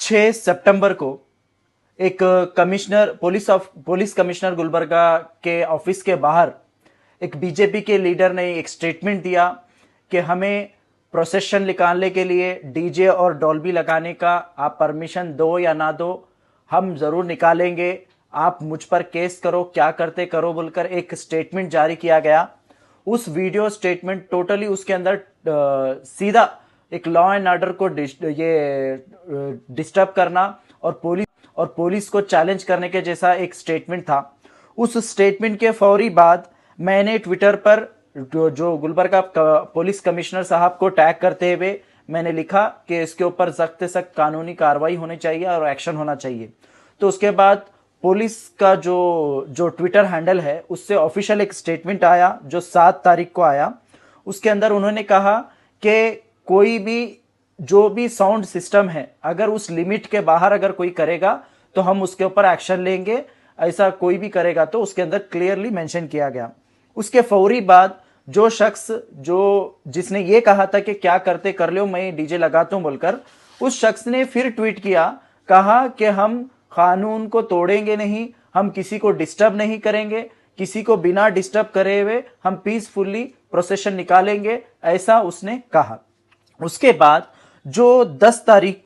6 सितंबर को एक commissioner police commissioner Gulbarga के ऑफिस के बाहर एक बीजेपी के लीडर ने एक स्टेटमेंट दिया कि हमें प्रोसेशन निकालने के लिए डीजे और डॉल्बी लगाने का आप परमिशन दो या ना दो, हम जरूर निकालेंगे, आप मुझ पर केस करो, क्या करते करो बोलकर एक स्टेटमेंट जारी किया गया। उस वीडियो स्टेटमेंट टोटली उसके अंदर सीधा एक लॉ एंड ऑर्डर को डिस्टर्ब करना और पुलिस को चैलेंज करने के जैसा एक स्टेटमेंट था। उस स्टेटमेंट के फौरी बाद मैंने ट्विटर पर जो गुलबर्गा पुलिस कमिश्नर साहब को टैग करते हुए मैंने लिखा कि इसके ऊपर सख्त से सख्त कानूनी कार्रवाई होनी चाहिए और एक्शन होना चाहिए। तो उसके बाद पुलिस का जो ट्विटर हैंडल है उससे ऑफिशियल एक स्टेटमेंट आया जो 7 तारीख को आया। उसके अंदर उन्होंने कहा कि कोई भी जो भी साउंड सिस्टम है अगर उस लिमिट के बाहर अगर कोई करेगा तो हम उसके ऊपर एक्शन लेंगे, ऐसा कोई भी करेगा तो उसके अंदर क्लियरली मेंशन किया गया। उसके फौरी बाद जो शख्स जिसने ये कहा था कि क्या करते कर लो, मैं डीजे लगाता हूं बोलकर, उस शख्स ने फिर ट्वीट किया, कहा कि हम कानून को तोड़ेंगे नहीं, हम किसी को डिस्टर्ब नहीं करेंगे, किसी को बिना डिस्टर्ब करे हुए हम पीसफुली प्रोसेशन निकालेंगे, ऐसा उसने कहा। उसके बाद जो 10 तारीख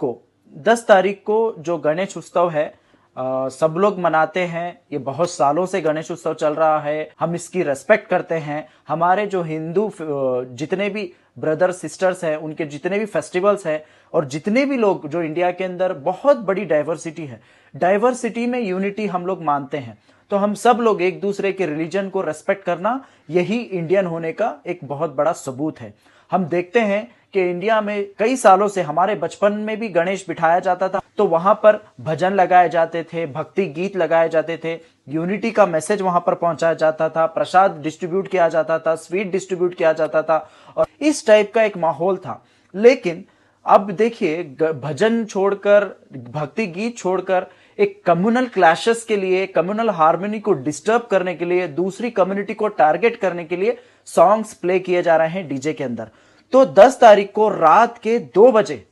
को जो गणेश उत्सव है सब लोग मनाते हैं, ये बहुत सालों से गणेश उत्सव चल रहा है, हम इसकी रेस्पेक्ट करते हैं। हमारे जो हिंदू जितने भी ब्रदर सिस्टर्स हैं उनके जितने भी फेस्टिवल्स हैं और जितने भी लोग जो इंडिया के अंदर बहुत बड़ी डाइवर्सिटी है, डाइवर्सिटी में यूनिटी हम लोग मानते हैं। तो हम सब लोग एक दूसरे के रिलीजन को रेस्पेक्ट करना यही इंडियन होने का एक बहुत बड़ा सबूत है। हम देखते हैं कि इंडिया में कई सालों से हमारे बचपन में भी गणेश बिठाया जाता था तो वहां पर भजन लगाए जाते थे, भक्ति गीत लगाए जाते थे, यूनिटी का मैसेज वहां पर पहुंचाया जाता था, प्रसाद डिस्ट्रीब्यूट किया जाता था, स्वीट डिस्ट्रीब्यूट किया जाता था और इस टाइप का एक माहौल था। लेकिन अब देखिए भजन छोड़कर, भक्ति गीत छोड़कर एक कम्युनल क्लैशेस के लिए, कम्युनल हार्मनी को डिस्टर्ब करने के लिए, दूसरी कम्युनिटी को टारगेट करने के लिए सॉन्ग्स प्ले किए जा रहे हैं डीजे के अंदर। तो 10 तारीख को रात के 2 बजे,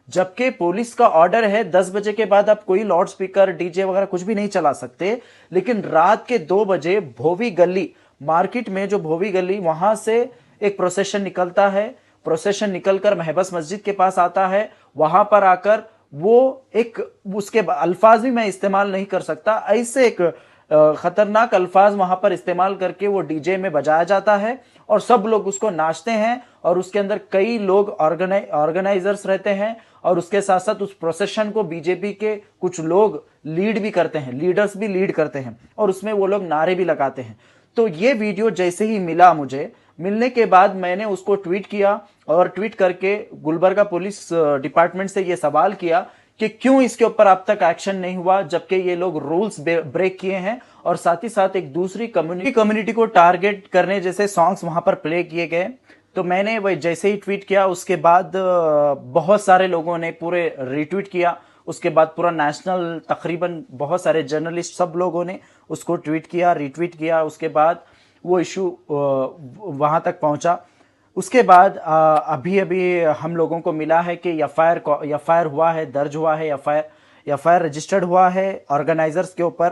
जबकि पुलिस का ऑर्डर है 10 बजे के बाद आप कोई लाउड स्पीकर डीजे वगैरह कुछ भी नहीं चला सकते, लेकिन रात के 2 बजे भोवी गली मार्केट में, जो भोवी गली वहां से एक प्रोसेशन निकलता है, प्रोसेशन निकलकर महबस मस्जिद के पास आता है, वहां पर आकर वो एक, उसके अल्फाज भी मैं इस्तेमाल नहीं कर सकता, ऐसे एक खतरनाक अल्फाज वहां पर इस्तेमाल करके वो डीजे में बजाया जाता है और सब लोग उसको नाचते हैं और उसके अंदर कई लोग ऑर्गेनाइजर्स रहते हैं और उसके साथ साथ उस प्रोसेशन को बीजेपी के कुछ लोग लीड भी करते हैं, लीडर्स भी लीड करते हैं और उसमें वो लोग नारे भी लगाते हैं। तो ये वीडियो जैसे ही मिला, मुझे मिलने के बाद मैंने उसको ट्वीट किया और ट्वीट करके गुलबर्गा पुलिस डिपार्टमेंट से ये सवाल किया कि क्यों इसके ऊपर अब तक एक्शन नहीं हुआ, जबकि ये लोग रूल्स ब्रेक किए हैं और साथ ही साथ एक दूसरी कम्युनिटी को टारगेट करने जैसे सॉन्ग्स वहां पर प्ले किए गए। तो मैंने वही जैसे ही ट्वीट किया उसके बाद बहुत सारे लोगों ने पूरे रिट्वीट किया, उसके बाद पूरा नेशनल तकरीबन बहुत सारे जर्नलिस्ट सब लोगों ने उसको ट्वीट किया, रिट्वीट किया। उसके बाद वो इशू वहां तक पहुंचा। उसके बाद अभी अभी हम लोगों को मिला है कि एफआईआर हुआ है, दर्ज हुआ है, एफआईआर रजिस्टर्ड हुआ है ऑर्गेनाइजर्स के ऊपर।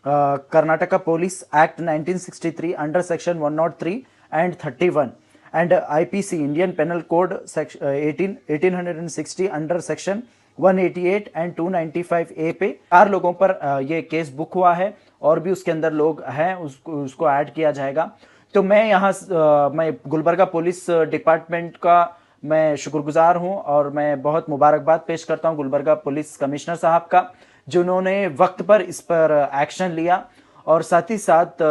Karnataka police act 1963 under section 103 and 31 and IPC Indian penal code 1860 under section 188 and 295 A पे 4 लोगों पर ये केस बुक हुआ है और भी उसके अंदर लोग हैं, उसको ऐड किया जाएगा। तो मैं गुलबर्गा पुलिस डिपार्टमेंट का मैं शुक्रगुजार हूं और मैं बहुत मुबारकबाद पेश करता हूं गुलबर्गा पुलिस कमिश्नर साहब का, जिन्होंने वक्त पर इस पर एक्शन लिया। और साथ ही साथ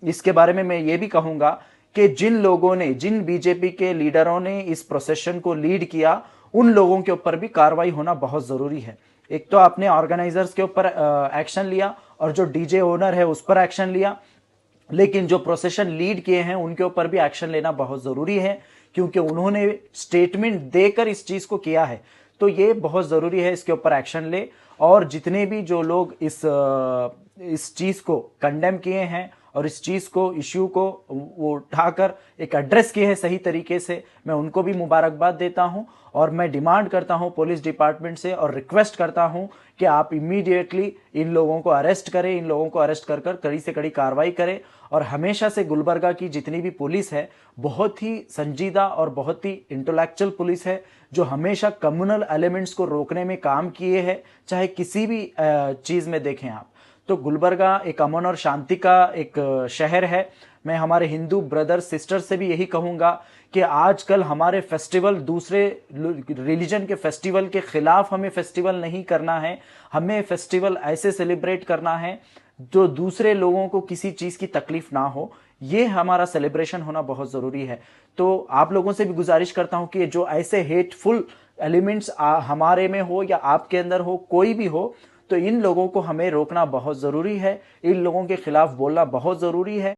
इसके बारे में मैं ये भी कहूंगा कि जिन बीजेपी के लीडरों ने इस प्रोसेशन को लीड किया, उन लोगों के ऊपर भी कार्रवाई होना बहुत जरूरी है। एक तो आपने ऑर्गेनाइजर्स के ऊपर एक्शन लिया और जो डीजे ओनर है उस पर एक्शन लिया, लेकिन जो प्रोसेशन लीड किए हैं उनके ऊपर भी एक्शन लेना बहुत जरूरी है, क्योंकि उन्होंने स्टेटमेंट देकर इस चीज को किया है। तो ये बहुत जरूरी है, इसके ऊपर एक्शन ले। और जितने भी जो लोग इस चीज को कंडेम किए हैं और इस चीज़ को, इश्यू को वो उठाकर एक एड्रेस किए हैं सही तरीके से, मैं उनको भी मुबारकबाद देता हूं। और मैं डिमांड करता हूं पुलिस डिपार्टमेंट से और रिक्वेस्ट करता हूं कि आप इमीडिएटली इन लोगों को अरेस्ट करें, इन लोगों को अरेस्ट कर कर कड़ी से कड़ी कार्रवाई करें। और हमेशा से गुलबर्गा की जितनी भी पुलिस है बहुत ही संजीदा और बहुत ही इंटेलेक्चुअल पुलिस है, जो हमेशा कम्युनल एलिमेंट्स को रोकने में काम किए हैं, चाहे किसी भी चीज़ में देखें आप। तो गुलबर्गा एक अमन और शांति का एक शहर है। मैं हमारे हिंदू ब्रदर सिस्टर से भी यही कहूँगा कि आजकल हमारे फेस्टिवल दूसरे रिलीजन के फेस्टिवल के खिलाफ हमें फेस्टिवल नहीं करना है। हमें फेस्टिवल ऐसे सेलिब्रेट करना है जो दूसरे लोगों को किसी चीज़ की तकलीफ ना हो। ये हमारा सेलिब्रेशन होना बहुत ज़रूरी है। तो आप लोगों से भी गुजारिश करता हूं कि जो ऐसे हेटफुल एलिमेंट्स हमारे में हो या आपके अंदर हो, कोई भी हो, तो इन लोगों को हमें रोकना बहुत ज़रूरी है, इन लोगों के खिलाफ बोलना बहुत ज़रूरी है।